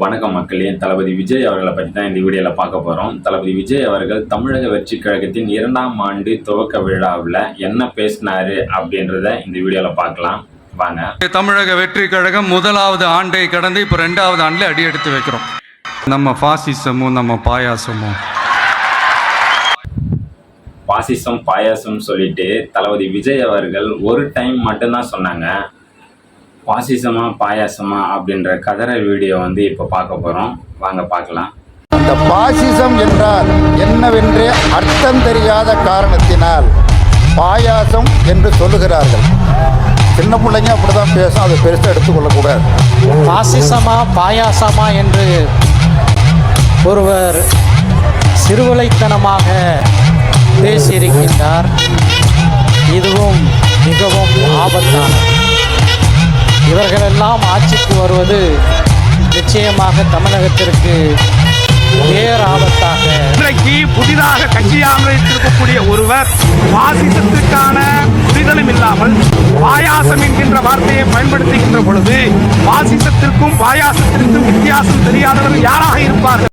வணக்கம் மக்களே. தளபதி விஜய் அவர்களை பற்றி தான் இந்த வீடியோவில் பார்க்க போகிறோம். தளபதி விஜய் அவர்கள் தமிழக வெற்றி கழகத்தின் 2ஆம் ஆண்டு துவக்க விழாவில் என்ன பேசினாரு அப்படின்றத இந்த வீடியோவில் பார்க்கலாம் வாங்க. தமிழக வெற்றி கழகம் 1வது ஆண்டை கடந்து இப்போ 2வது ஆண்டில் அடி எடுத்து வைக்கிறோம். நம்ம பாசிசமும் நம்ம பாயாசமும் பாசிசம் பாயாசம் சொல்லிட்டு தளபதி விஜய் அவர்கள் ஒரு டைம் மட்டும்தான் சொன்னாங்க. பாசிசமா பாயாசமா அப்படின்ற கதறல் வீடியோ இப்போ பார்க்க போகிறோம். வாங்க பார்க்கலாம். அந்த பாசிசம் என்றால் என்னவென்றே அர்த்தம் தெரியாத காரணத்தினால் பாயாசம் என்று சொல்லுகிறார்கள். சின்ன பிள்ளைங்க அப்படிதான் பேசும், அதை பெருசாக எடுத்துக்கொள்ளக்கூடாது. பாசிசமா பாயாசமா என்று ஒருவர் சிறுவிளைத்தனமாக பேசியிருக்கின்றார். இதுவும் மிகவும் ஆபத்தானது. இவர்களெல்லாம் ஆட்சிக்கு வருவது நிச்சயமாக தமிழகத்திற்கு பேராபத்தாக. இன்றைக்கு புதிதாக கட்சி அமைத்திருக்கக்கூடிய ஒருவர் பாசிசத்திற்கான புரிதலும் இல்லாமல் பாயாசம் என்கின்ற வார்த்தையை பயன்படுத்துகின்ற பொழுது பாசிசத்திற்கும் பாயாசத்திற்கும் வித்தியாசம் தெரியாதவர்கள் யாராக இருப்பார்கள்?